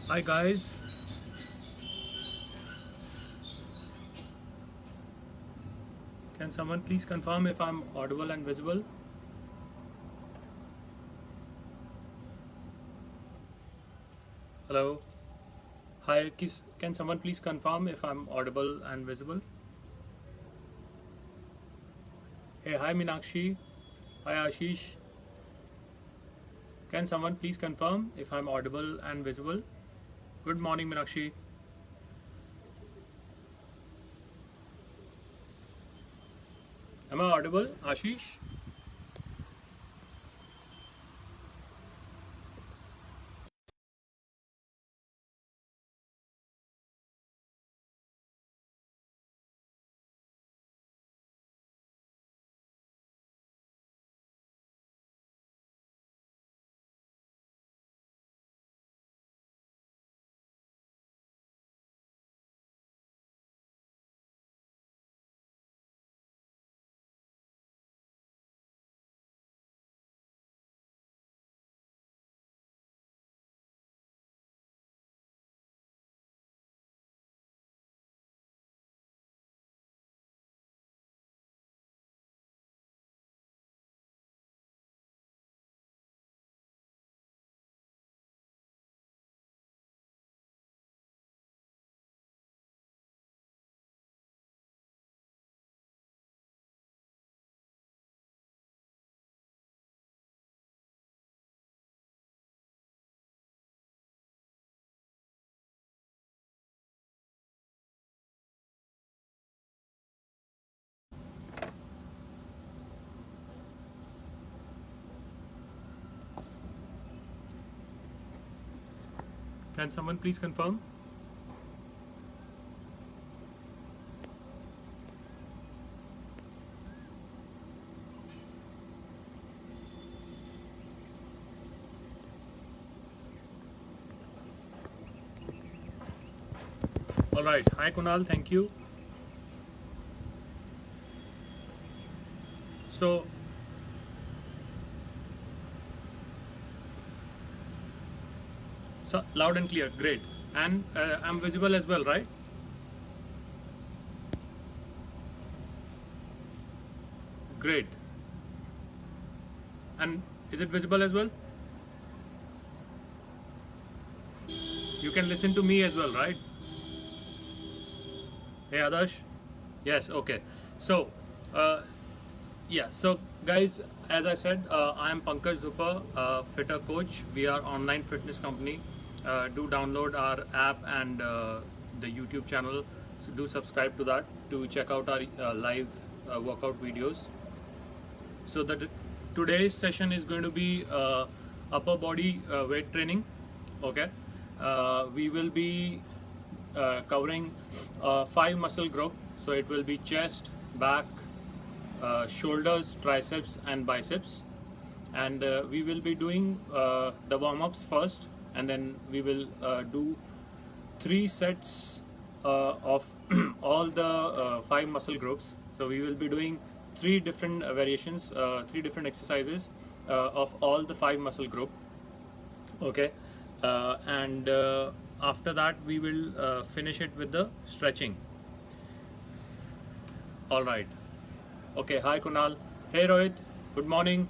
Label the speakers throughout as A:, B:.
A: Hi guys, can someone please confirm if I'm audible and visible? Hello. Hi, can someone please confirm if I'm audible and visible? Hey, hi Minakshi. Hi Ashish. Can someone please confirm if I'm audible and visible? Good morning, Minakshi. Am I audible, Ashish? Can someone please confirm? All right. Hi Kunal, thank you. So, loud and clear. Great. And I'm visible as well, right? Great. And is it visible as well? You can listen to me as well, right? Hey Adarsh. Yes. Okay. So, uh, yeah. So, guys, as I said, I am Pankaj Zupa, fitter coach. We are online fitness company. Do download our app and the YouTube channel. So do subscribe to that to check out our live workout videos. So today's session is going to be upper body weight training. Okay, we will be covering 5 muscle group. So it will be chest, back, shoulders, triceps, and biceps. And we will be doing the warm-ups first, and then we will do 3 sets of all the 5 muscle groups. So we will be doing 3 different variations, 3 different exercises of all the 5 muscle group. Okay, and after that we will finish it with the stretching. All right. Okay. Hi Kunal. Hey Rohit. Good morning.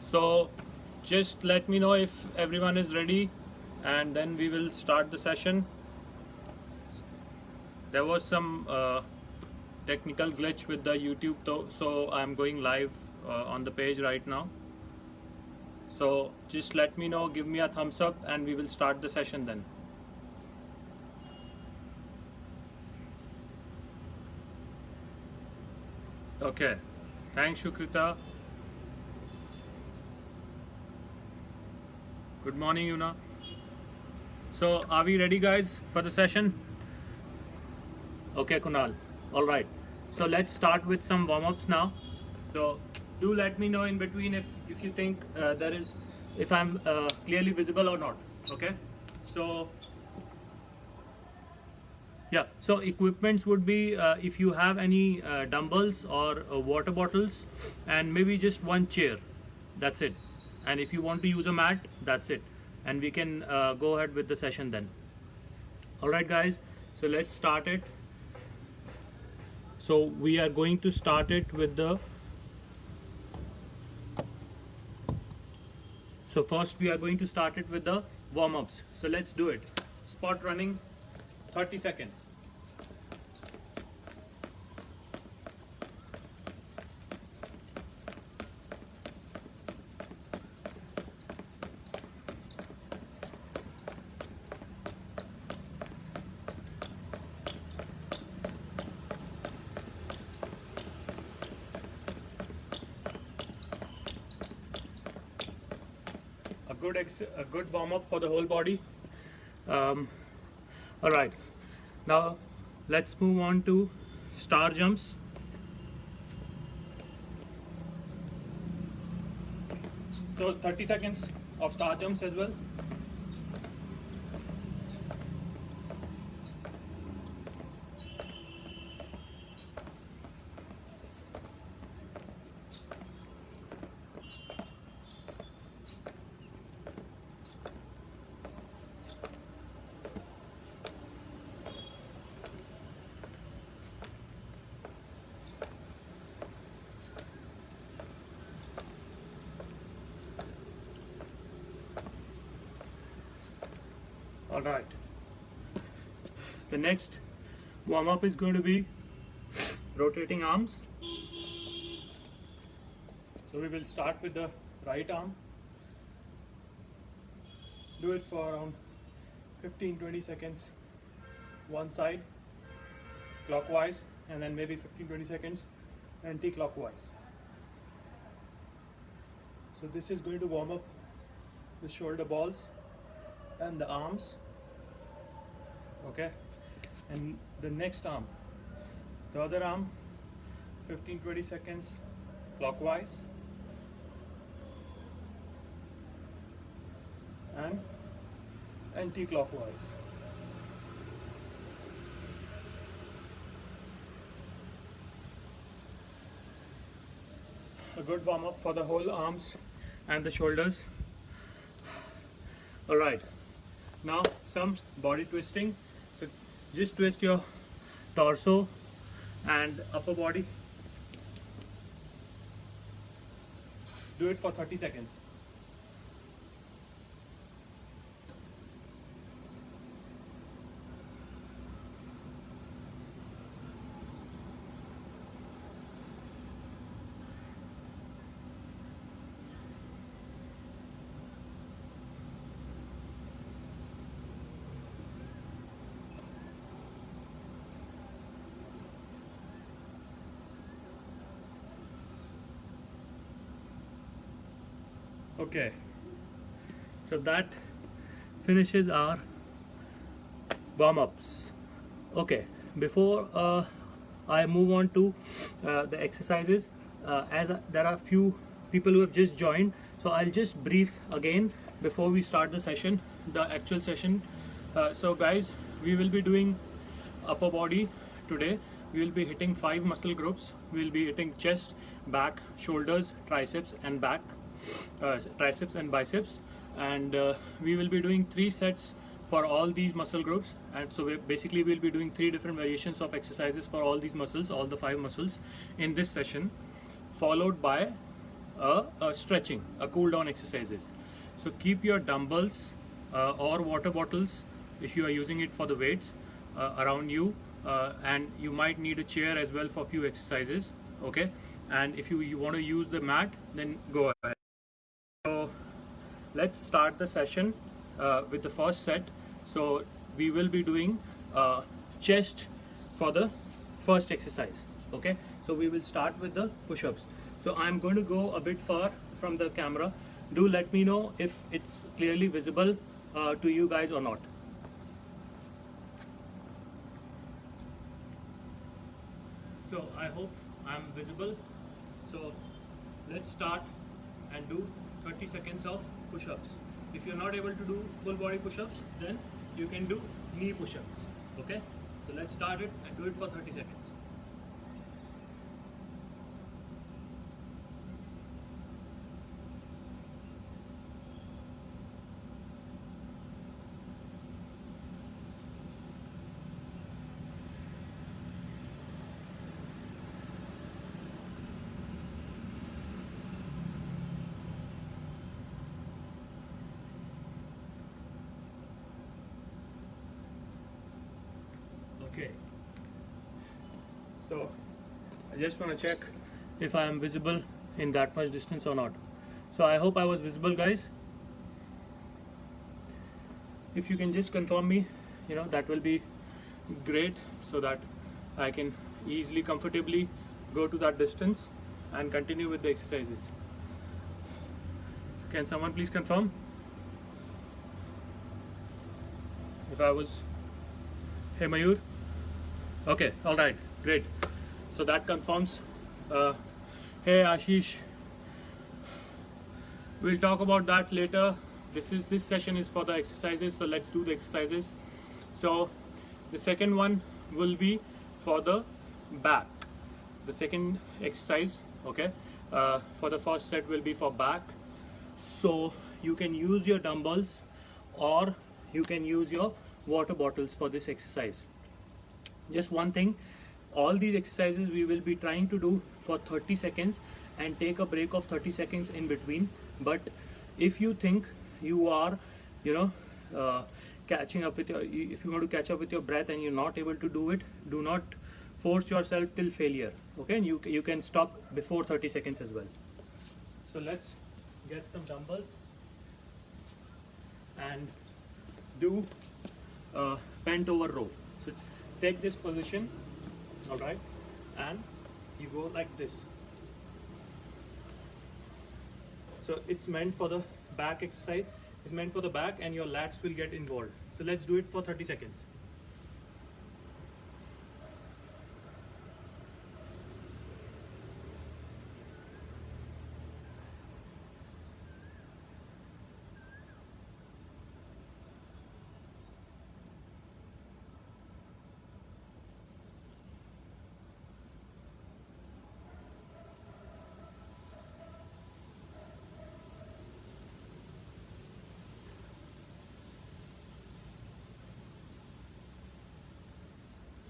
A: So just let me know if everyone is ready, and then we will start the session. There was some technical glitch with the YouTube though, so I'm going live on the page right now. So just let me know, give me a thumbs up, and we will start the session then. Okay. Thanks, Shukrita. Good morning, Yuna. So are we ready, guys, for the session? Okay, Kunal. All right. So let's start with some warm-ups now. So do let me know in between if you think if I'm clearly visible or not. Okay. So yeah. So equipments would be if you have any dumbbells or water bottles, and maybe just one chair. That's it. And if you want to use a mat, that's it. and we can go ahead with the session then. All right, guys. So let's start it. So we are going to start it with the. So first we are going to start it with the warm-ups. So let's do it. Spot running, 30 seconds. A good warm-up for the whole body. All right, now let's move on to star jumps. So 30 seconds of star jumps as well. All right. The next warm-up is going to be rotating arms. So we will start with the right arm. Do it for around 15-20 seconds one side clockwise, and then maybe 15-20 seconds anti-clockwise. So this is going to warm up the shoulder balls and the arms. Okay, and the next arm, the other arm, 15-20 seconds clockwise and anti-clockwise. A good warm up for the whole arms and the shoulders. All right, now some body twisting. So just twist your torso and upper body. Do it for 30 seconds. Okay, so that finishes our warm-ups. Okay, before I move on to the exercises, as there are few people who have just joined, so I'll just brief again before we start the session, the actual session. So guys, we will be doing upper body today. We will be hitting 5 muscle groups. We will be hitting chest, back, shoulders, triceps and back. Triceps and biceps, and we will be doing 3 sets for all these muscle groups, and so basically we'll be doing 3 different variations of exercises for all these muscles, all the 5 muscles in this session, followed by a stretching, a cool down exercises. So keep your dumbbells or water bottles if you are using it for the weights around you, and you might need a chair as well for few exercises. Okay, and if you want to use the mat, then go ahead. So let's start the session with the first set. So we will be doing chest for the first exercise. Okay, so we will start with the push-ups. So I'm going to go a bit far from the camera. Do let me know if it's clearly visible to you guys or not. So I hope I'm visible. So let's start and do 30 seconds of push-ups. If you're not able to do full body push-ups, then you can do knee push-ups. Okay, so let's start it and do it for 30 seconds. So I just want to check if I am visible in that much distance or not. So I hope I was visible, guys. If you can just confirm me, that will be great, so that I can easily, comfortably go to that distance and continue with the exercises. So can someone please confirm if I was? Hey Mayur. Okay, all right, great. So that confirms. Hey Ashish, we'll talk about that later. This session is for the exercises, so let's do the exercises. So the second one will be for the back. The second exercise, okay, for the first set will be for back. So you can use your dumbbells or you can use your water bottles for this exercise. Just one thing, all these exercises we will be trying to do for 30 seconds and take a break of 30 seconds in between. But if you think you are catching up with if you want to catch up with your breath and you're not able to do it, do not force yourself till failure, okay? And you can stop before 30 seconds as well. So let's get some dumbbells and do bent over row. So take this position, all right, and you go like this. So it's meant for the back exercise. It's meant for the back and your lats will get involved. So let's do it for 30 seconds.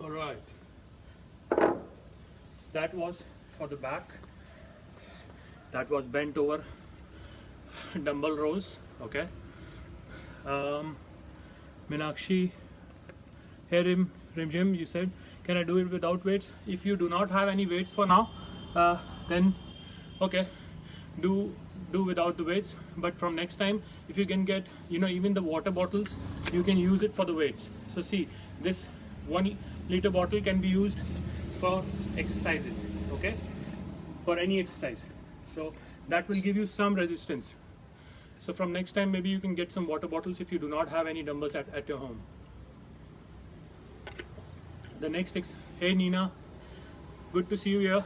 A: All right, that was for the back. That was bent over dumbbell rows, okay. Minakshi, hey Rim, you said, can I do it without weights? If you do not have any weights for now, then okay, do without the weights. But from next time, if you can get, even the water bottles, you can use it for the weights. So see, this 1 liter bottle can be used for exercises, okay, for any exercise. So that will give you some resistance. So from next time, maybe you can get some water bottles if you do not have any dumbbells at your home. The next hey Nina, good to see you here.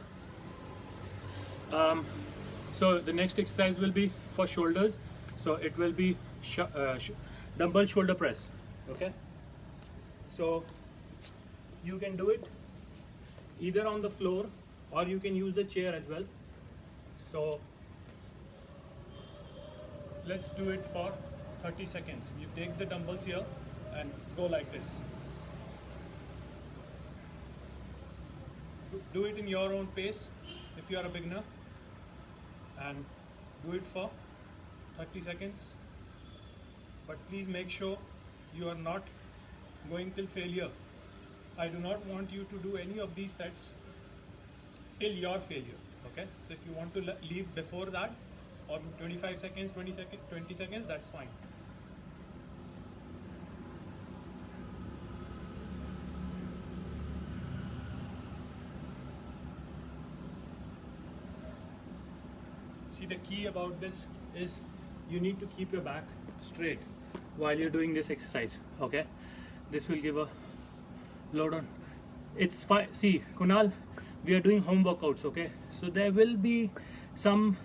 A: So the next exercise will be for shoulders. So it will be dumbbell shoulder press, okay. So you can do it either on the floor or you can use the chair as well. So let's do it for 30 seconds. You take the dumbbells here and go like this. Do it in your own pace if you are a beginner, and do it for 30 seconds. But please make sure you are not going till failure. I do not want you to do any of these sets till your failure, okay? So if you want to leave before that, or 25 seconds, 20 seconds, that's fine. See, the key about this is you need to keep your back straight while you're doing this exercise, okay? This will give a load on. It's fine. See, Kunal, we are doing home workouts, okay? So there will be some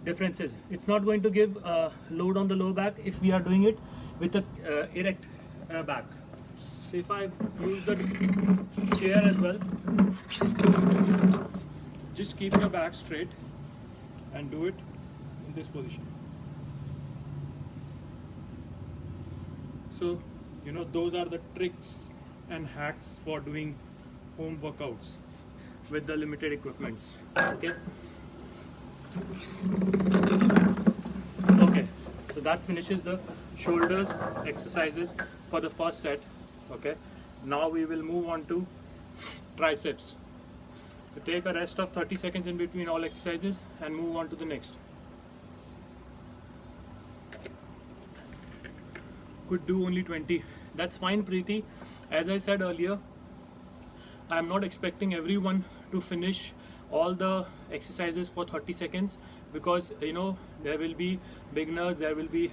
A: differences. It's not going to give load on the lower back if we are doing it with a erect back. So if I use the chair as well, just keep your back straight and do it in this position. So, those are the tricks and hacks for doing home workouts with the limited equipments, okay? Okay, so that finishes the shoulders exercises for the first set, okay? Now we will move on to triceps. So take a rest of 30 seconds in between all exercises and move on to the next. Could do only 20. That's fine, Preeti. As I said earlier, I'm not expecting everyone to finish all the exercises for 30 seconds because there will be beginners, there will be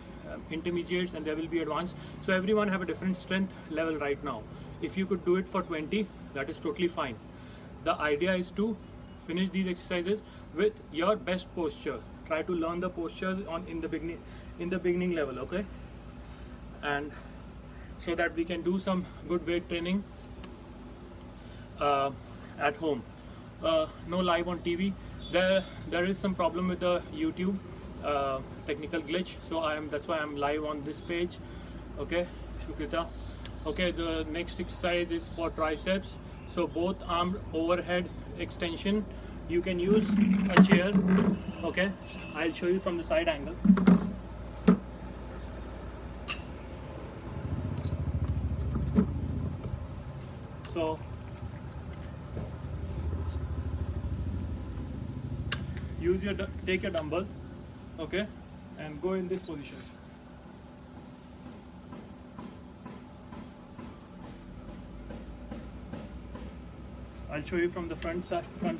A: intermediates, and there will be advanced. So everyone have a different strength level right now. If you could do it for 20, that is totally fine. The idea is to finish these exercises with your best posture. Try to learn the postures in the beginning level, okay? And so that we can do some good weight training at home. No live on TV. There is some problem with the YouTube technical glitch, so that's why I'm live on this page. Okay, Shukrita. Okay, the next exercise is for triceps. So both arm overhead extension. You can use a chair. Okay, I'll show you from the side angle. So take your dumbbell, okay, and go in this position. I'll show you from the front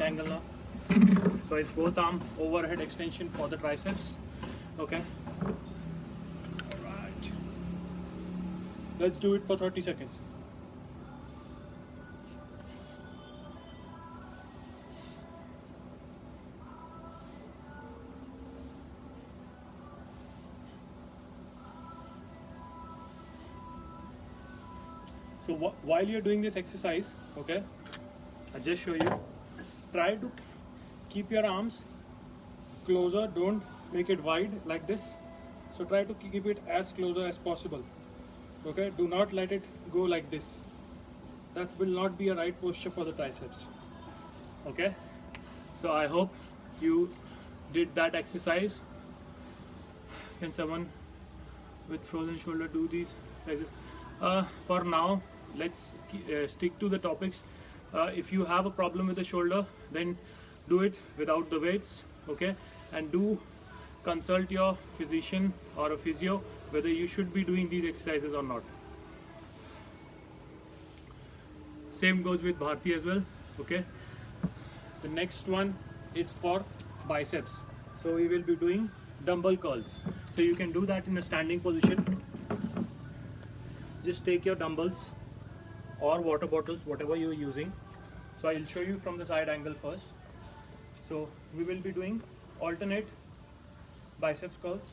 A: angle now. So it's both arm overhead extension for the triceps, okay. All right, let's do it for 30 seconds. So while you're doing this exercise, okay, I'll just show you. Try to keep your arms closer. Don't make it wide like this. So try to keep it as closer as possible. Okay, do not let it go like this. That will not be a right posture for the triceps. Okay, so I hope you did that exercise. Can someone with frozen shoulder do these exercises? For now, let's stick to the topics. If you have a problem with the shoulder, then do it without the weights, okay, and do consult your physician or a physio whether you should be doing these exercises or not. Same goes with Bharti as well, okay. The next one is for biceps. So we will be doing dumbbell curls. So you can do that in a standing position. Just take your dumbbells or water bottles, whatever you're using. So I'll show you from the side angle first. So we will be doing alternate biceps curls.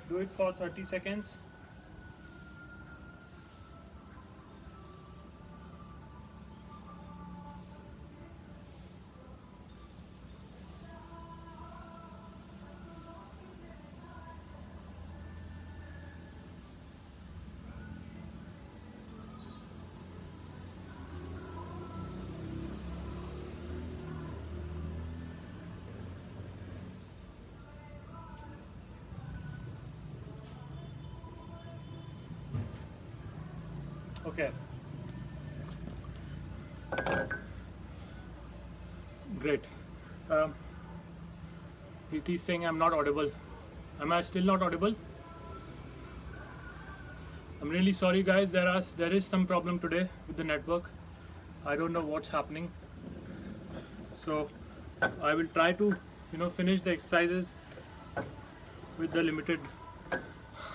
A: Do it for 30 seconds. Okay. Great. Preeti is saying I'm not audible. Am I still not audible? I'm really sorry, guys. There is some problem today with the network. I don't know what's happening. So I will try to finish the exercises with the limited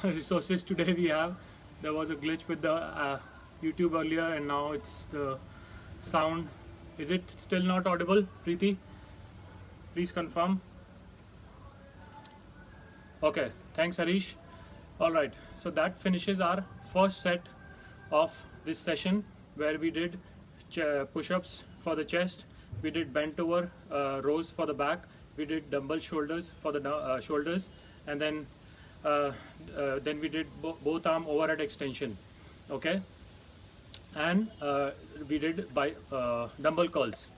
A: resources today we have. There was a glitch with the YouTube earlier, and now it's the sound. Is it still not audible, Preeti? Please confirm. Okay, thanks Harish. Alright, so that finishes our first set of this session, where we did push-ups for the chest, we did bent over rows for the back, we did dumbbell shoulders for the shoulders, and then we did both arm overhead extension, okay, and we did by dumbbell curls.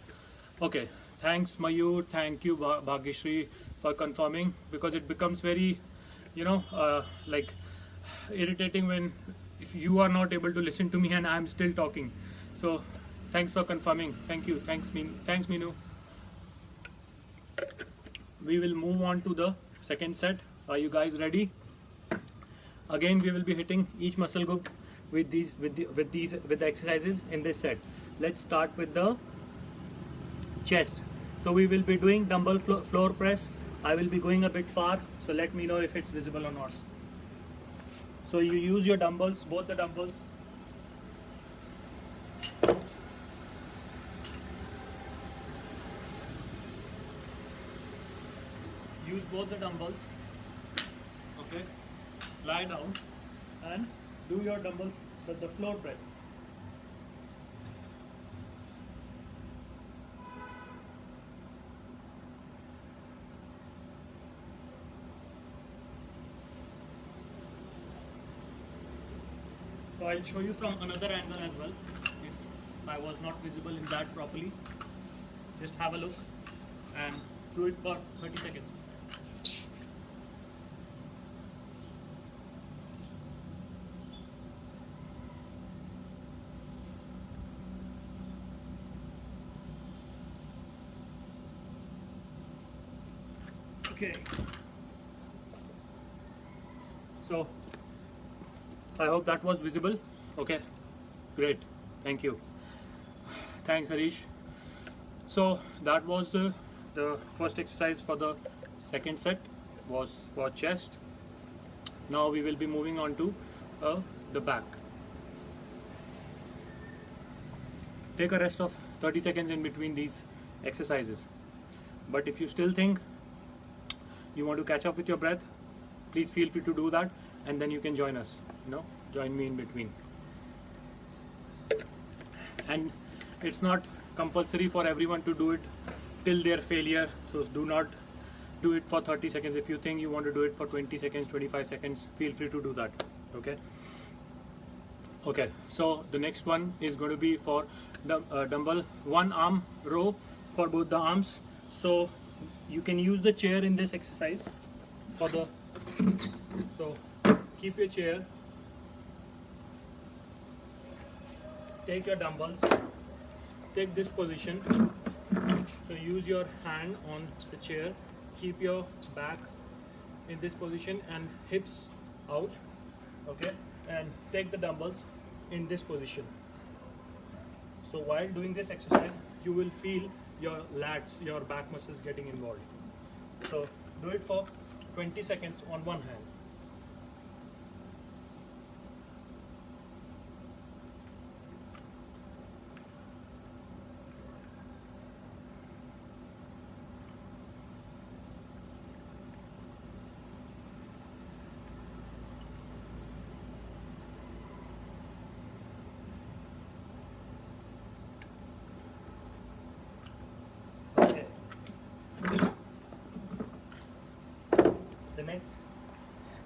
A: Okay, thanks Mayur, thank you Bhagyashree, for confirming, because it becomes very, like irritating when if you are not able to listen to me and I'm still talking. So thanks for confirming. Thank you. Thanks Minu. We will move on to the second set. Are you guys ready? Again, we will be hitting each muscle group with the exercises in this set. Let's start with the chest. So we will be doing dumbbell floor press. I will be going a bit far, so let me know if it's visible or not. So you use your dumbbells, both the dumbbells. Use both the dumbbells. Okay. Lie down and do your the floor press. So I'll show you from another angle as well, if I was not visible in that properly. Just have a look and do it for 30 seconds. Okay. So I hope that was visible. Okay, great. Thank you. Thanks, Harish. So that was the first exercise for the second set, was for chest. Now we will be moving on to the back. Take a rest of 30 seconds in between these exercises. But if you still think you want to catch up with your breath, please feel free to do that, and then you can join us. Join me in between. And it's not compulsory for everyone to do it till their failure, so do not do it for 30 seconds. If you think you want to do it for 20 seconds, 25 seconds, feel free to do that. Okay, so the next one is going to be for the dumbbell one arm row for both the arms. So you can use the chair in this exercise so keep your chair, take your dumbbells, take this position. So use your hand on the chair, keep your back in this position and hips out, okay, and take the dumbbells in this position. So while doing this exercise, you will feel your lats, your back muscles getting involved. So do it for 20 seconds on one hand.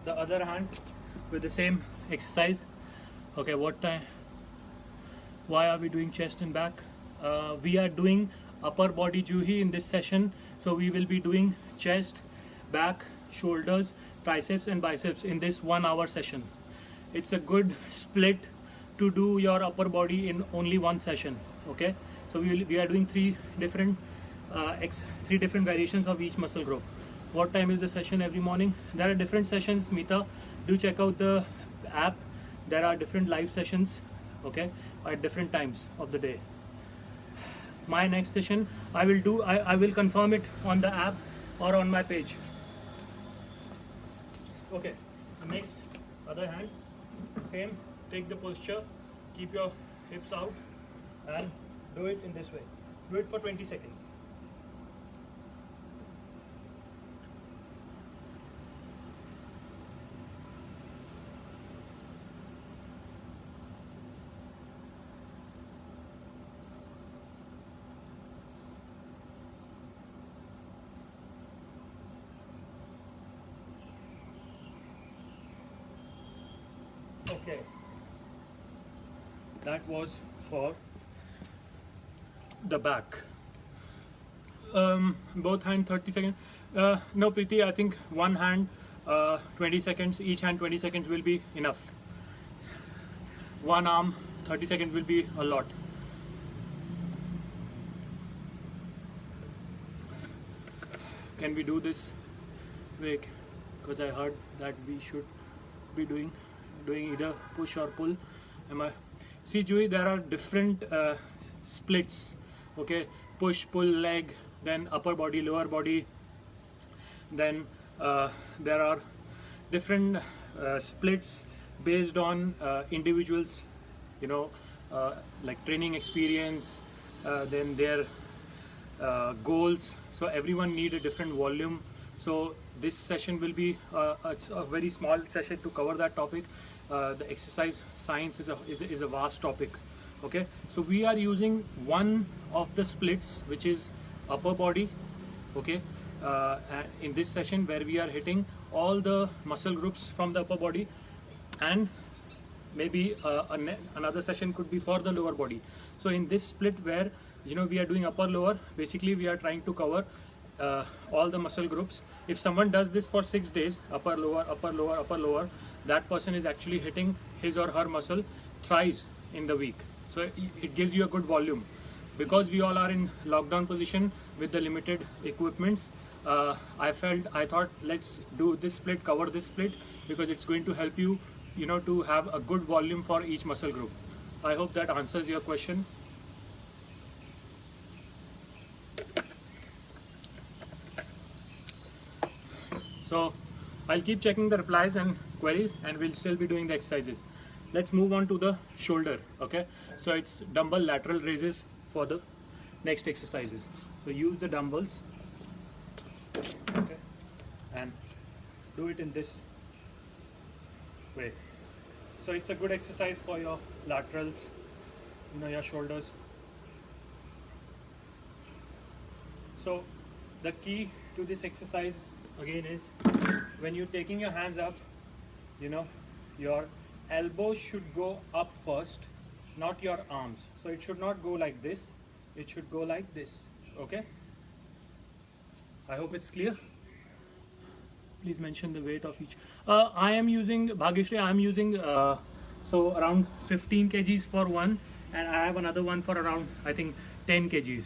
A: The other hand with the same exercise. Okay, why are we doing chest and back? We are doing upper body juhi in this session, so we will be doing chest, back, shoulders, triceps and biceps in this 1 hour session. It's a good split to do your upper body in only one session. Okay, so we are doing three different variations of each muscle group. What time is the session every morning? There are different sessions, Mita. Do check out the app. There are different live sessions, okay, at different times of the day. My next session, I will confirm it on the app or on my page. Okay, next, other hand, same, take the posture, keep your hips out and do it in this way. Do it for 20 seconds. Okay, that was for the back. Both hand 30 seconds. No, Preeti, I think one hand, 20 seconds, each hand 20 seconds will be enough. One arm, 30 seconds will be a lot. Can we do this, Vivek? Because I heard that we should be doing either push or pull. Am I? See, Joey, there are different splits. Okay, push, pull, leg, then upper body, lower body. Then there are different splits based on individuals, you know, like training experience, then their goals. So everyone need a different volume. So this session will be a very small session to cover that topic. The exercise science is a vast topic. Okay, so we are using one of the splits, which is upper body. Okay, in this session where we are hitting all the muscle groups from the upper body, and maybe another session could be for the lower body. So in this split where we are doing upper lower, basically we are trying to cover all the muscle groups. If someone does this for 6 days, upper lower, upper lower, upper lower, that person is actually hitting his or her muscle thrice in the week. So it gives you a good volume. Because we all are in lockdown position with the limited equipments, I thought let's do this split, cover this split, because it's going to help you, to have a good volume for each muscle group. I hope that answers your question. So I'll keep checking the replies and queries, and we'll still be doing the exercises. Let's move on to the shoulder. Okay, so it's dumbbell lateral raises for the next exercises. So use the dumbbells, okay, and do it in this way. So it's a good exercise for your laterals, your shoulders. So the key to this exercise again is when you're taking your hands up, your elbows should go up first, not your arms. So it should not go like this, it should go like this. Okay, I hope it's clear. Please mention the weight of each. I am using, Bhageshri, I am using so around 15 kgs for one, and I have another one for around, I think, 10 kgs.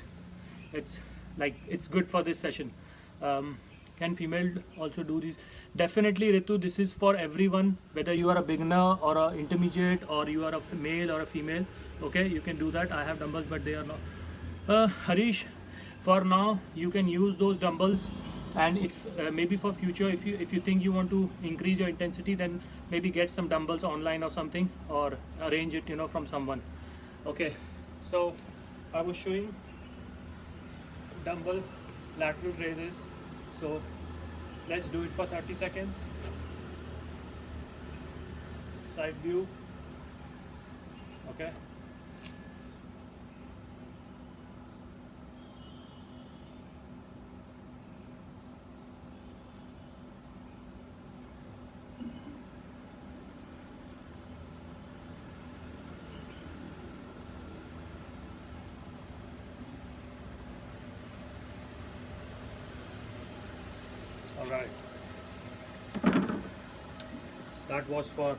A: It's good for this session. Can female also do these? Definitely, Ritu, this is for everyone, whether you are a beginner or an intermediate, or you are a male or a female. Okay, you can do that. I have dumbbells, but they are not. Harish, for now you can use those dumbbells, and if maybe for future, if you think you want to increase your intensity, then maybe get some dumbbells online or something, or arrange it from someone. Okay, so I was showing dumbbell lateral raises. So let's do it for 30 seconds. Side view. Okay. Alright, that was for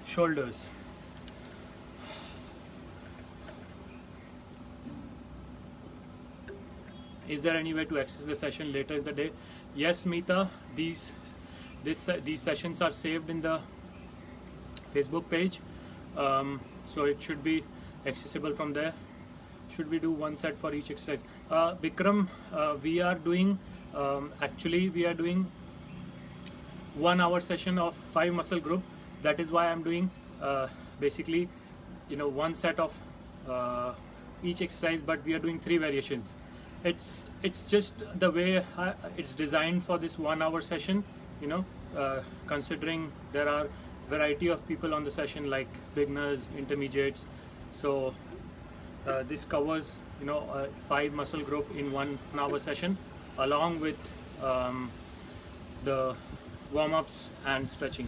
A: shoulders. Is there any way to access the session later in the day? Yes, Meeta, these sessions are saved in the Facebook page, so it should be accessible from there. Should we do one set for each exercise? Bikram, we are doing actually we are doing 1 hour session of 5 muscle group. That is why I'm doing basically one set of each exercise, but we are doing 3 variations. It's just the way it's designed for this 1 hour session, considering there are variety of people on the session, like beginners, intermediates. So this covers 5 muscle group in 1 hour session, along with the warm-ups and stretching.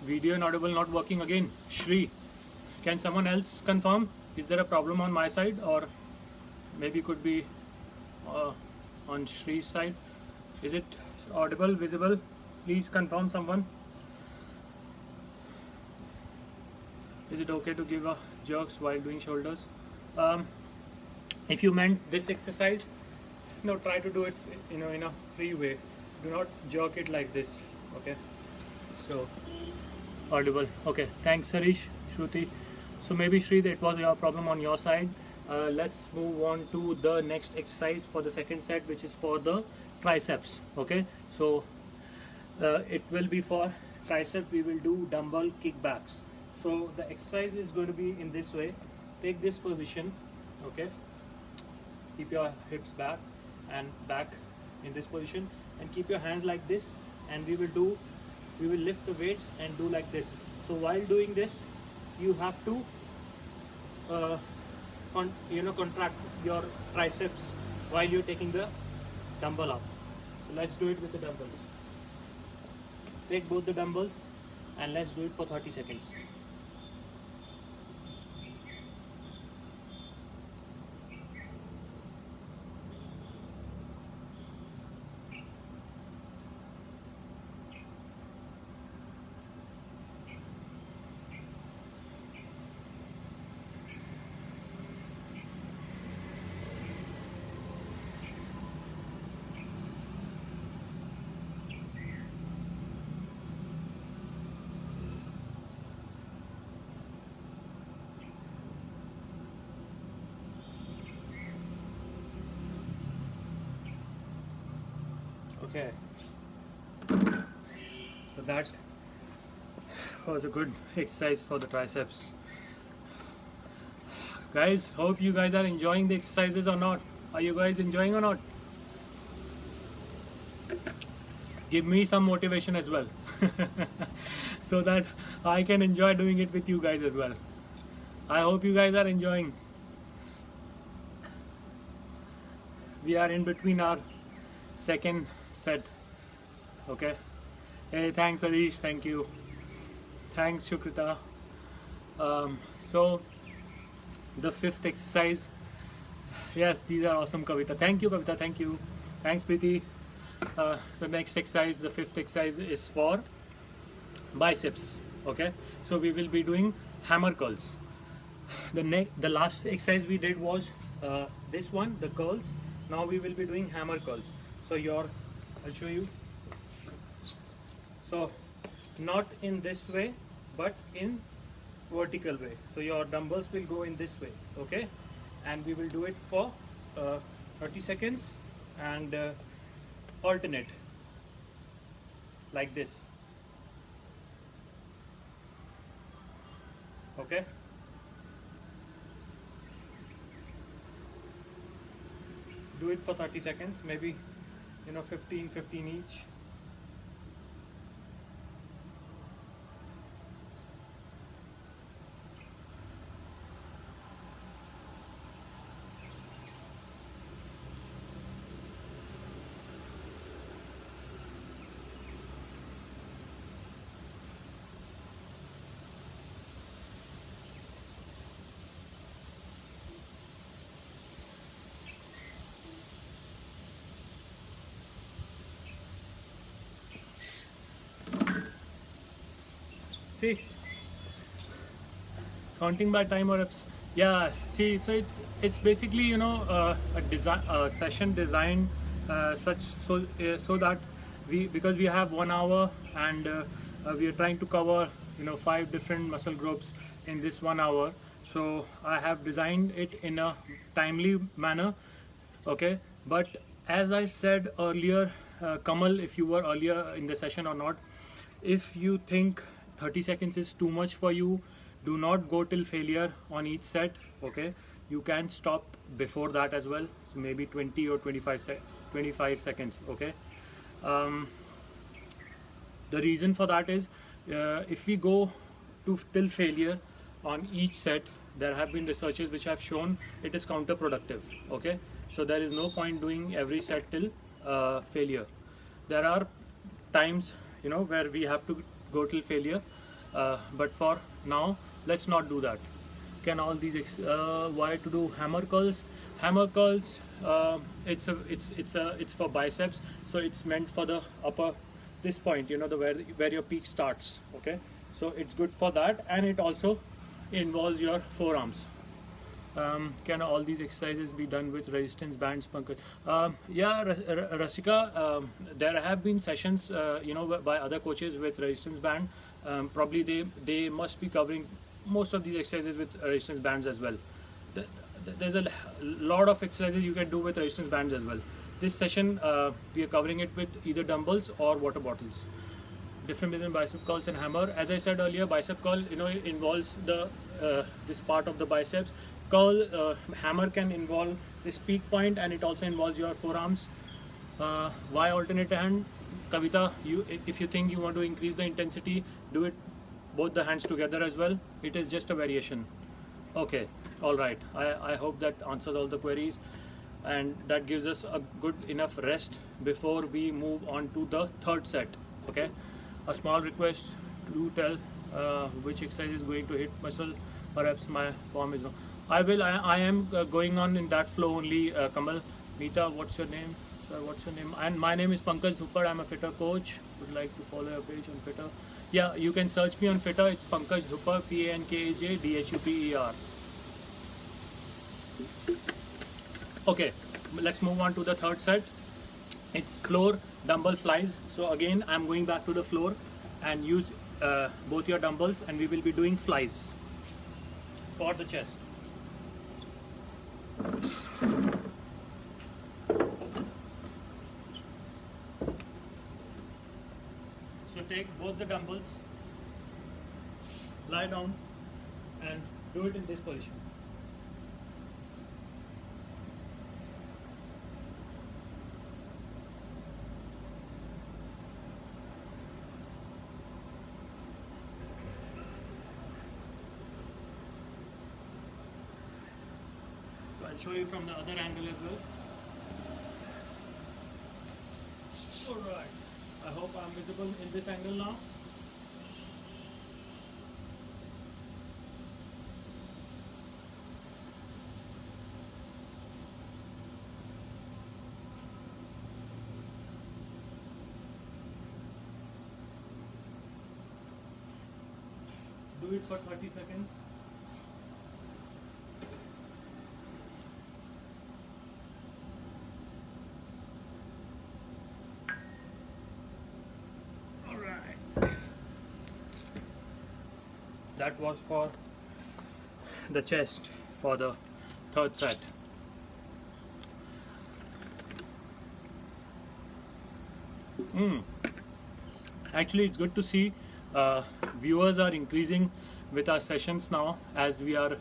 A: Video and audible not working again. Shri, can someone else confirm? Is there a problem on my side, or maybe could be on Shree's side. Is it audible, visible? Please confirm someone. Is it okay to give a jerks while doing shoulders? Um, if you meant this exercise, try to do it in a free way. Do not jerk it like this. Okay, so audible. Okay, thanks Harish, Shruti. So maybe Shri, that was your problem on your side. Let's move on to the next exercise for the second set, which is for the triceps. Okay, so it will be for tricep. We will do dumbbell kickbacks. So the exercise is going to be in this way. Take this position. Okay, keep your hips back and back in this position, and keep your hands like this, and we will lift the weights and do like this. So while doing this, you have to contract your triceps while you're taking the dumbbell up. So let's do it with the dumbbells. Take both the dumbbells and let's do it for 30 seconds. Okay, so that was a good exercise for the triceps. Guys, hope you guys are enjoying the exercises or not. Are you guys enjoying or not? Give me some motivation as well so that I can enjoy doing it with you guys as well. I hope you guys are enjoying. We are in between our second set. Okay, hey, thanks Harish, thank you, thanks Shukrita. So the fifth exercise, yes, these are awesome, Kavita. Thank you, Kavita. Thank you. Thanks, Preeti. So next exercise, the fifth exercise, is for biceps. Okay, so we will be doing hammer curls. The last exercise we did was this one, the curls. Now we will be doing hammer curls. So I'll show you. So not in this way, but in vertical way. So your dumbbells will go in this way. Okay, and we will do it for 30 seconds and alternate like this. Okay, do it for 30 seconds, maybe 15 each. See, counting by time or reps. Yeah, see, so it's basically a session designed so that because we have 1 hour and we are trying to cover 5 different muscle groups in this 1 hour. So I have designed it in a timely manner. Okay, but as I said earlier, Kamal, if you were earlier in the session or not, if you think 30 seconds is too much for you, do not go till failure on each set. Okay, you can stop before that as well, so maybe 20 or 25 seconds. Okay, the reason for that is if we go till failure on each set, there have been researches which have shown it is counterproductive. Okay, so there is no point doing every set till failure. There are times where we have to go till failure, but for now let's not do that. Can all these why to do hammer curls? Hammer curls, it's for biceps, so it's meant for the upper, this point, you know, the where your peak starts. Okay, so it's good for that, and it also involves your forearms. Can all these exercises be done with resistance bands, Pankaj? Yeah, Rasika, there have been sessions, you know, by other coaches with resistance band. Probably they must be covering most of these exercises with resistance bands as well. There's a lot of exercises you can do with resistance bands as well. This session, we are covering it with either dumbbells or water bottles. Difference between bicep curls and hammer. As I said earlier, bicep curl, you know, involves the this part of the biceps. Curl, hammer can involve this peak point, and it also involves your forearms. Why alternate hand? Kavita, if you think you want to increase the intensity, do it both the hands together as well. It is just a variation. Okay, all right. I hope that answers all the queries, and that gives us a good enough rest before we move on to the third set. Okay, a small request to tell which exercise is going to hit muscle. Perhaps my form is wrong. I am going on in that flow only. Kamal, Meeta, what's your name? Sir, what's your name? And my name is Pankaj Dhupar. I'm a fitter coach. Would like to follow your page on Fitter. Yeah, you can search me on Fitter. It's Pankaj Dhupar, PANKAJ DHUPER. Okay, let's move on to the third set. It's floor dumbbell flies. So again, I'm going back to the floor and use both your dumbbells, and we will be doing flies for the chest. So take both the dumbbells, lie down, and do it in this position. So I'll show you from the other angle as well. Alright, I hope I'm visible in this angle now. Do it for 30 seconds. That was for the chest for the third set. Actually, it's good to see viewers are increasing with our sessions now, as we are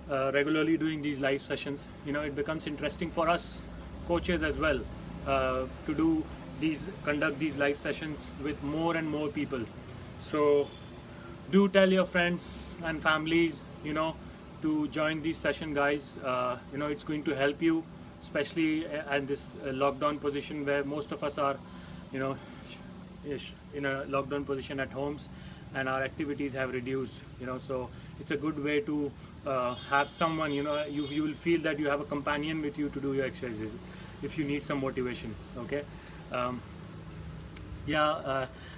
A: regularly doing these live sessions. You know, it becomes interesting for us coaches as well to conduct these live sessions with more and more people. So do tell your friends and families, you know, to join this session, guys. You know, it's going to help you, especially at this lockdown position where most of us are, you know, in a lockdown position at homes, and our activities have reduced, you know. So it's a good way to have someone, you know, you will feel that you have a companion with you to do your exercises if you need some motivation. Okay.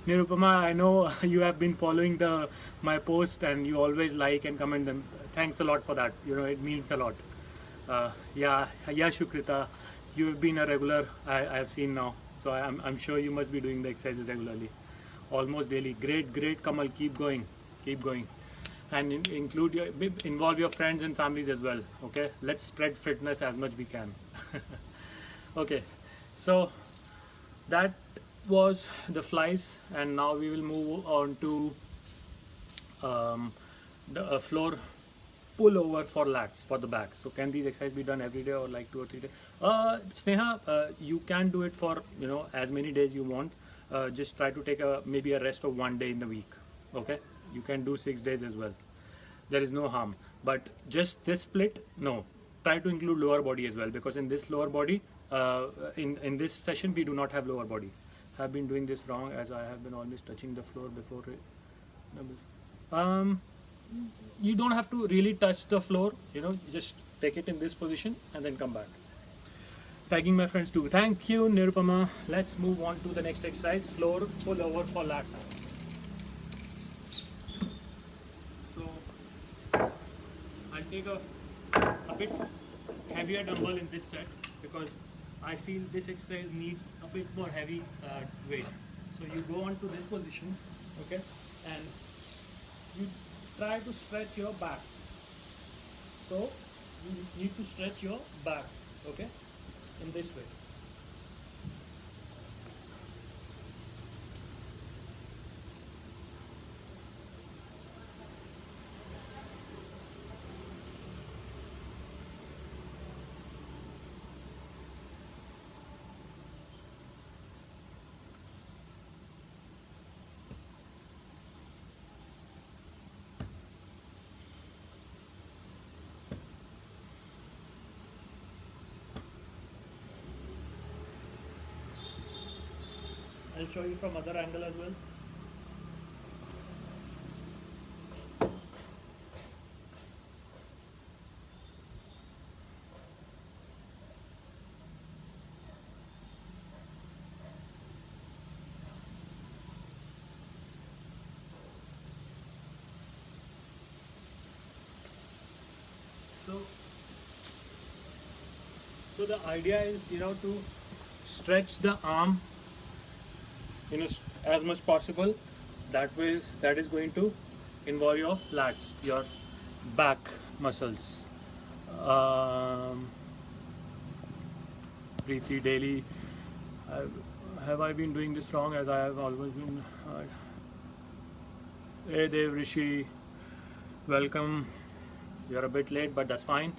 A: Nirupama, I know you have been following my post, and you always like and comment them. Thanks a lot for that. You know, it means a lot. Shukrita, you've been a regular. I have seen now, so I'm sure you must be doing the exercises regularly, almost daily. Great, Kamal. Keep going, and involve your friends and families as well. Okay, let's spread fitness as much we can. Okay, so that was the flies, and now we will move on to the floor pull over for lats for the back. So can these exercises be done every day or like 2 or 3 days? Sneha, you can do it for, you know, as many days you want. Just try to take maybe a rest of 1 day in the week. Okay, you can do 6 days as well. There is no harm, but just this split, no. Try to include lower body as well, because in this lower body, in this session we do not have lower body. Have been doing this wrong, as I have been always touching the floor before. You don't have to really touch the floor, you know, just take it in this position and then come back. Tagging my friends too. Thank you, Nirupama. Let's move on to the next exercise, floor pull over for lats. So I'll take a bit heavier dumbbell in this set because I feel this exercise needs a bit more heavy weight. So you go on to this position, okay, and you try to stretch your back. So you need to stretch your back, okay, in this way. I'll show you from other angle as well. So the idea is, to stretch the arm, as much possible. That way, that is going to involve your lats, your back muscles. Preeti daily. Have I been doing this wrong? As I have always been. Hey Dev Rishi, welcome. You're a bit late, but that's fine.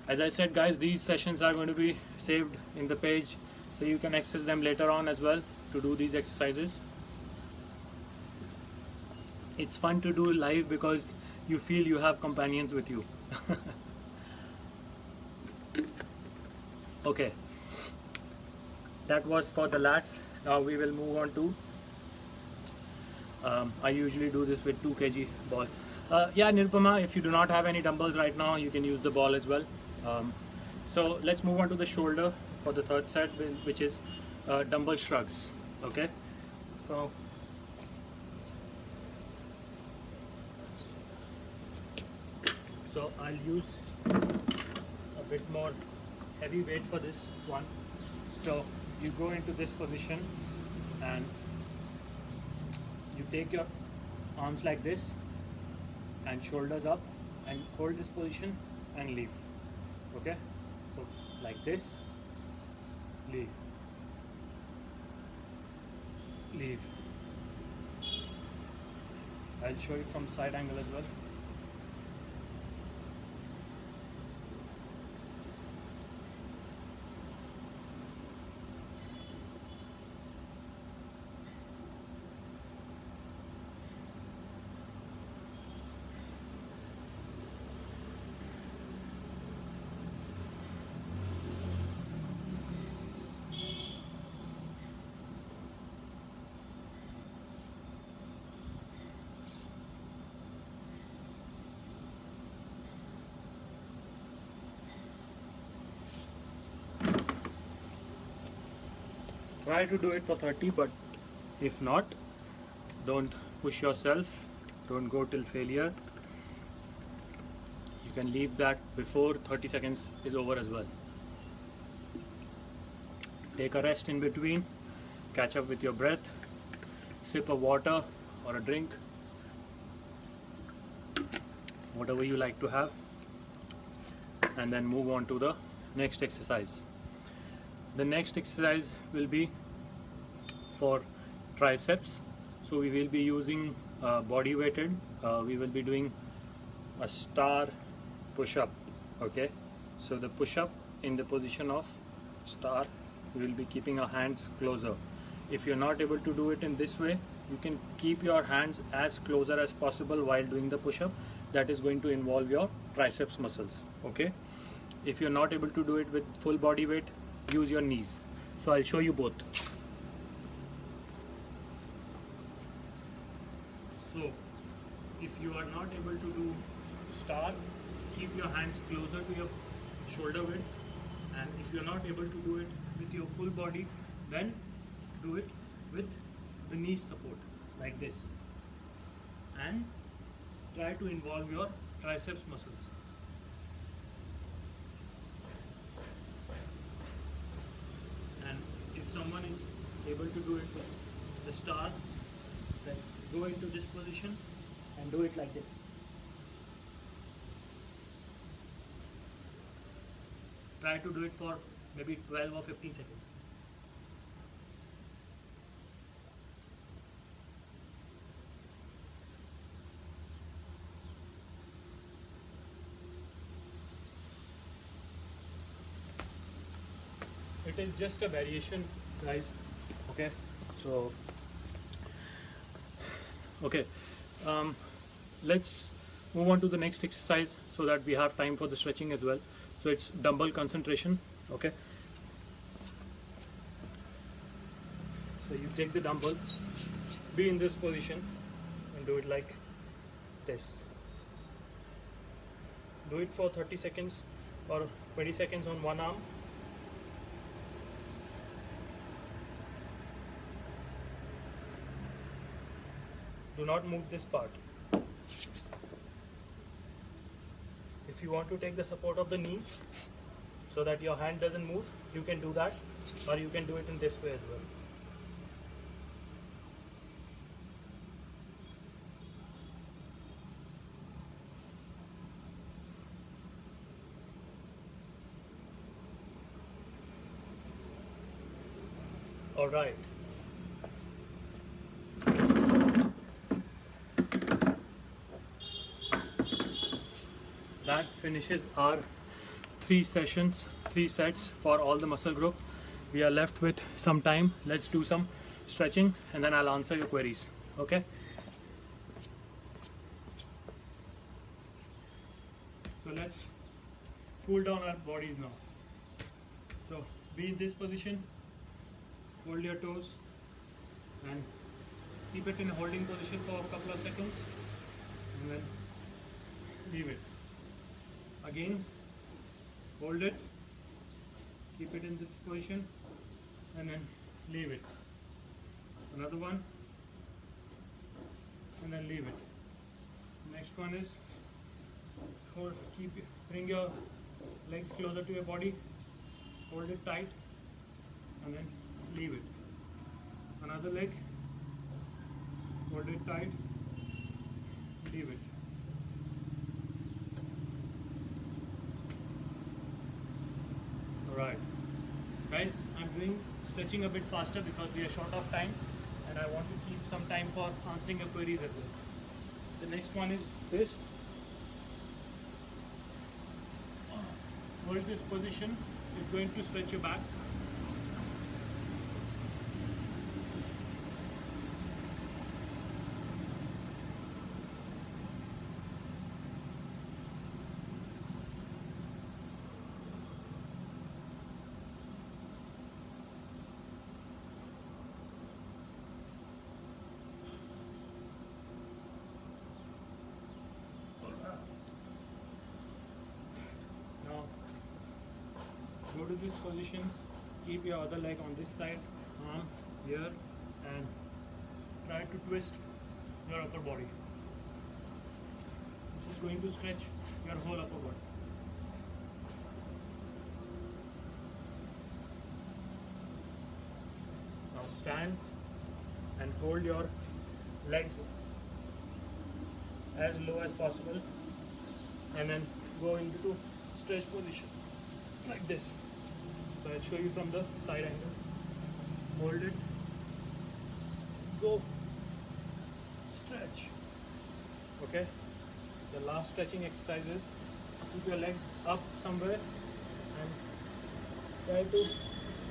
A: As I said, guys, these sessions are going to be saved in the page, so you can access them later on as well to do these exercises. It's fun to do live because you feel you have companions with you. Okay, that was for the lats. Now we will move on to I usually do this with 2 kg ball. Yeah, Nirupama, if you do not have any dumbbells right now, you can use the ball as well. So let's move on to the shoulder for the third set, which is dumbbell shrugs. Okay, so I'll use a bit more heavy weight for this one. So you go into this position and you take your arms like this and shoulders up and hold this position and leave. Okay, so like this, leave, leave. I'll show you from side angle as well. Try to do it for 30, but if not, don't push yourself, don't go till failure. You can leave that before 30 seconds is over as well. Take a rest in between, catch up with your breath, sip of water or a drink, whatever you like to have, and then move on to the next exercise. The next exercise will be for triceps. So we will be using body weighted. We will be doing a star push-up. Okay, so the push-up in the position of star, we will be keeping our hands closer. If you're not able to do it in this way, you can keep your hands as closer as possible while doing the push-up. That is going to involve your triceps muscles. Okay, if you're not able to do it with full body weight, use your knees. So I'll show you both. So if you are not able to do star, keep your hands closer to your shoulder width, and if you're not able to do it with your full body, then do it with the knee support like this, and try to involve your triceps muscles. And if someone is able to do it with the star, then go into this position and do it like this. Try to do it for maybe 12 or 15 seconds. It is just a variation, guys. Okay, so okay, let's move on to the next exercise so that we have time for the stretching as well. So it's dumbbell concentration. Okay, so you take the dumbbell, be in this position, and do it like this. Do it for 30 seconds or 20 seconds on one arm. Do not move this part. If you want to take the support of the knees so that your hand doesn't move, you can do that, or you can do it in this way as well. All right. That finishes our 3 sessions, 3 sets for all the muscle group. We are left with some time. Let's do some stretching and then I'll answer your queries. Okay? So let's cool down our bodies now. So be in this position, hold your toes and keep it in a holding position for a couple of seconds and then leave it. Again, hold it, keep it in this position and then leave it. Another one and then leave it. Next one is hold, bring your legs closer to your body, hold it tight and then leave it. Another leg, hold it tight, leave it. Alright, guys, I'm doing stretching a bit faster because we are short of time and I want to keep some time for answering your queries as well. The next one is this. Hold this position, it's going to stretch your back. Go to this position, keep your other leg on this side, arm here, and try to twist your upper body. This is going to stretch your whole upper body. Now stand and hold your legs as low as possible and then go into stretch position like this. So I'll show you from the side angle. Hold it, go, stretch. Okay, the last stretching exercise is keep your legs up somewhere and try to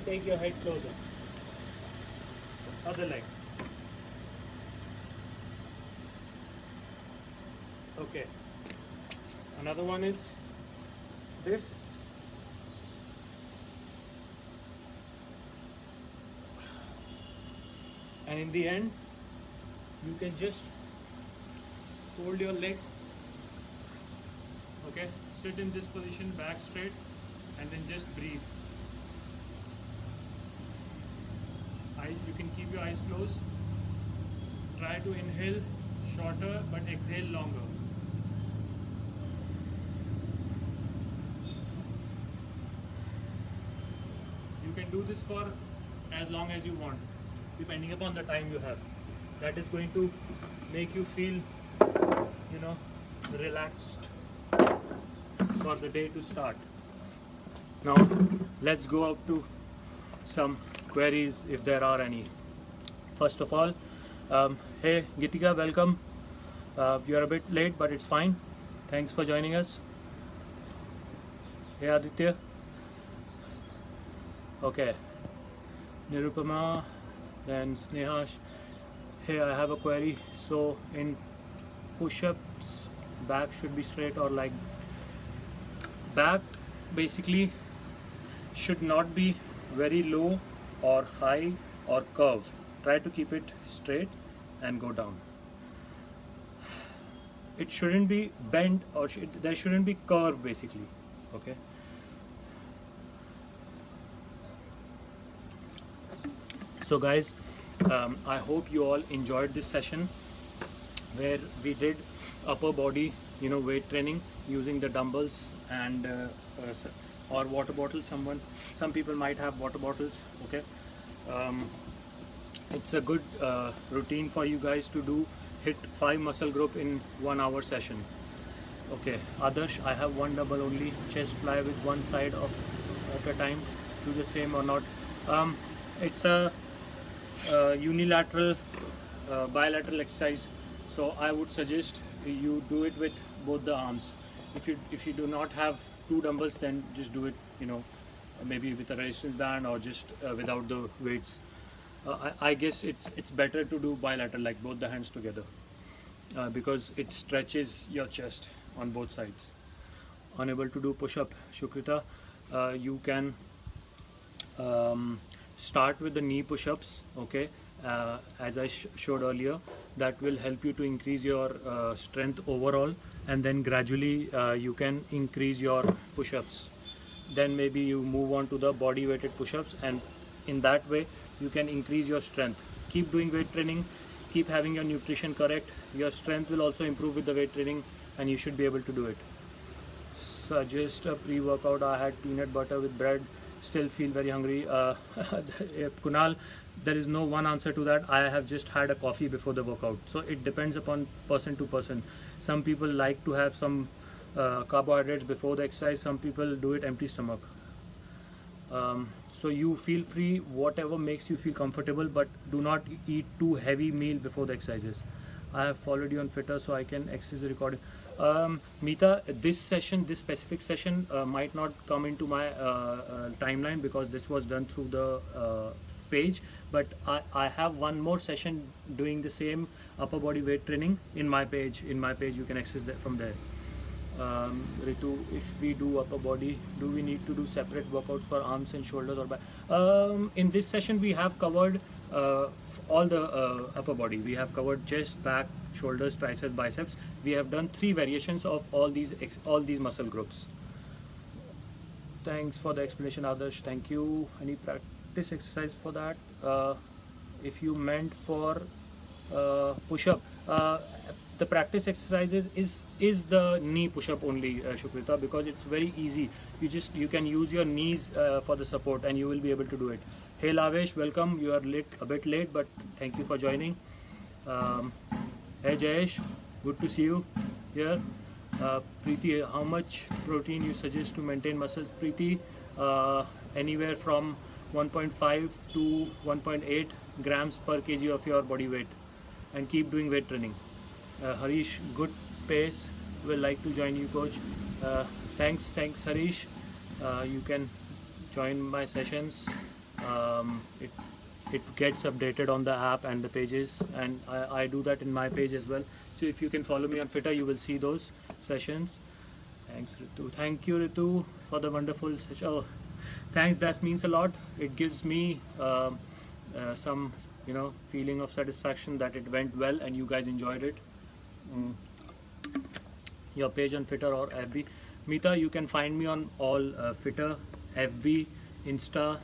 A: take your head closer. Other leg. Okay, another one is this. And in the end, you can just hold your legs, okay, sit in this position, back straight, and then just breathe. You can keep your eyes closed. Try to inhale shorter but exhale longer. You can do this for as long as you want, depending upon the time you have. That is going to make you feel, relaxed for the day to start. Now, let's go out to some queries if there are any. First of all, hey Gitika, welcome. You're a bit late, but it's fine. Thanks for joining us. Hey Aditya. Okay. Nirupama, then Sneha. Hey, I have a query. So in push-ups, back should be straight or like back basically should not be very low or high or curved. Try to keep it straight and go down. It shouldn't be bent or there shouldn't be curve basically. Okay. So guys, I hope you all enjoyed this session where we did upper body, weight training using the dumbbells and or water bottle. Some people might have water bottles. Okay, it's a good routine for you guys to do. Hit 5 muscle group in 1 hour session. Okay, Adarsh, I have one double only. Chest fly with one side of at a time. Do the same or not? It's a unilateral bilateral exercise, so I would suggest you do it with both the arms. If you do not have 2 dumbbells, then just do it maybe with a resistance band or just without the weights. I guess it's better to do bilateral, like both the hands together, because it stretches your chest on both sides. Unable to do push-up, Shukrita, you can start with the knee push-ups. Okay, as I showed earlier, that will help you to increase your strength overall, and then gradually you can increase your push-ups. Then maybe you move on to the body weighted push-ups, and in that way you can increase your strength. Keep doing weight training, keep having your nutrition correct. Your strength will also improve with the weight training, and you should be able to do it. Suggest a pre-workout. I had peanut butter with bread, still feel very hungry. Kunal, there is no one answer to that. I have just had a coffee before the workout, so it depends upon person to person. Some people like to have some carbohydrates before the exercise. Some people do it empty stomach. So you feel free, whatever makes you feel comfortable, but do not eat too heavy meal before the exercises. I have followed you on Fitter, so I can access the recording. Mita, this specific session might not come into my timeline because this was done through the page, but I have one more session doing the same upper body weight training in my page. You can access that from there. Ritu, if we do upper body, do we need to do separate workouts for arms and shoulders or back? In this session we have covered all the upper body. We have covered chest, back, shoulders, triceps, biceps. We have done 3 variations of all these muscle groups. Thanks for the explanation, Adarsh. Thank you. Any practice exercise for that? If you meant for push-up, the practice exercises is the knee push-up only, Shukrita, because it's very easy. You can use your knees for the support, and you will be able to do it. Hey Lavesh, welcome. You are a bit late, but thank you for joining. Hey Jayesh, good to see you here. Preeti, how much protein you suggest to maintain muscles? Preeti, anywhere from 1.5 to 1.8 grams per kg of your body weight, and keep doing weight training. Harish, good pace. Will like to join you, coach. Thanks Harish. You can join my sessions. It gets updated on the app and the pages, and I do that in my page as well. So if you can follow me on Fitter, you will see those sessions. Thanks Ritu. Thank you Ritu for the wonderful session. Oh, thanks, that means a lot. It gives me some feeling of satisfaction that it went well and you guys enjoyed it. Your page on Fitter or FB. Mita, you can find me on all Fitter, FB, Insta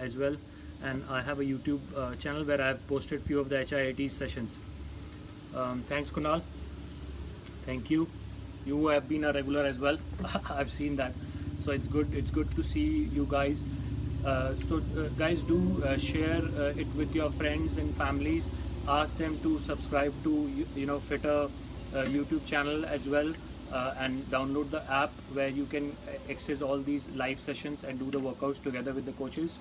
A: as well, and I have a YouTube channel where I have posted few of the HIIT sessions. Thanks Kunal, thank you. You have been a regular as well. I've seen that, so it's good to see you guys. Guys, do share it with your friends and families. Ask them to subscribe to Fitter YouTube channel as well, and download the app where you can access all these live sessions and do the workouts together with the coaches.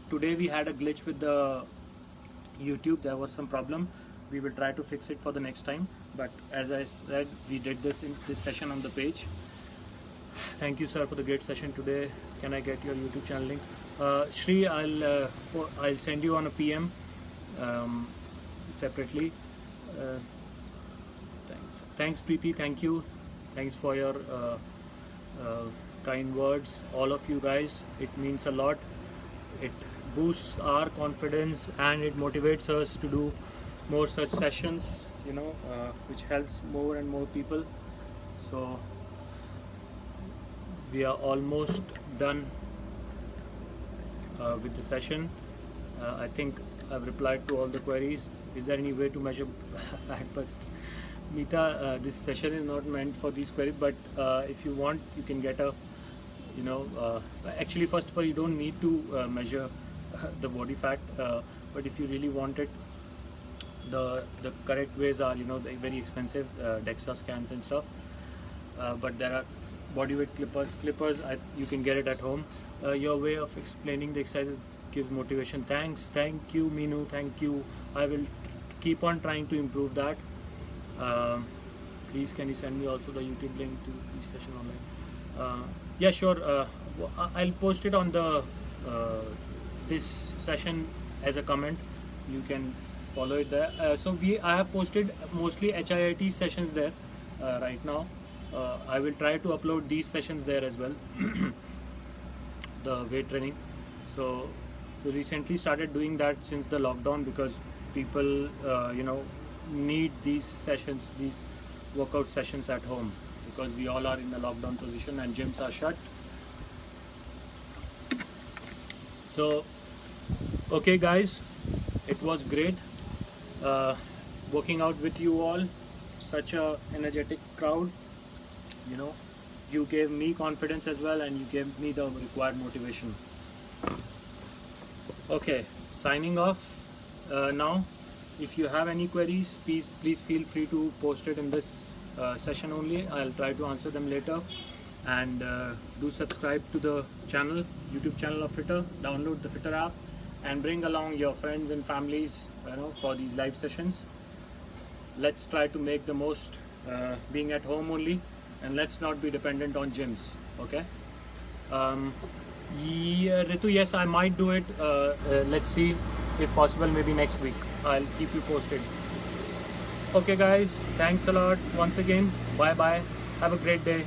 A: Today we had a glitch with the YouTube. There was some problem. We will try to fix it for the next time, but as I said, we did this in this session on the page. Thank you sir for the great session today. Can I get your YouTube channel link? Shri, I'll send you on a PM separately. Thanks Preeti, thank you. Thanks for your kind words, all of you guys. It means a lot. It boosts our confidence and it motivates us to do more such sessions, which helps more and more people. So we are almost done with the session. I think I've replied to all the queries. Is there any way to measure fat percent? Mita, this session is not meant for these queries, but if you want, you can get a, actually first of all, you don't need to measure the body fat, but if you really want it, the correct ways are, the very expensive DEXA scans and stuff, but there are body weight clippers you can get it at home. Your way of explaining the exercises gives motivation. Thank you Minu, thank you. I will keep on trying to improve that. Please can you send me also the YouTube link to this session online? Yeah, sure. I'll post it on the this session as a comment. You can follow it there. I have posted mostly HIIT sessions there right now. I will try to upload these sessions there as well. The weight training. So we recently started doing that since the lockdown, because people need these sessions, these workout sessions at home, because we all are in the lockdown position and gyms are shut. So okay guys, it was great working out with you all. Such a energetic crowd. You gave me confidence as well, and you gave me the required motivation. Okay, signing off now. If you have any queries, please feel free to post it in this session only. I'll try to answer them later. And do subscribe to the channel, YouTube channel of Fitter. Download the Fitter app and bring along your friends and families, for these live sessions. Let's try to make the most being at home only, and let's not be dependent on gyms. Okay. Yeah, Ritu, yes, I might do it. Let's see, if possible, maybe next week. I'll keep you posted. Okay guys, thanks a lot once again. Bye bye. Have a great day.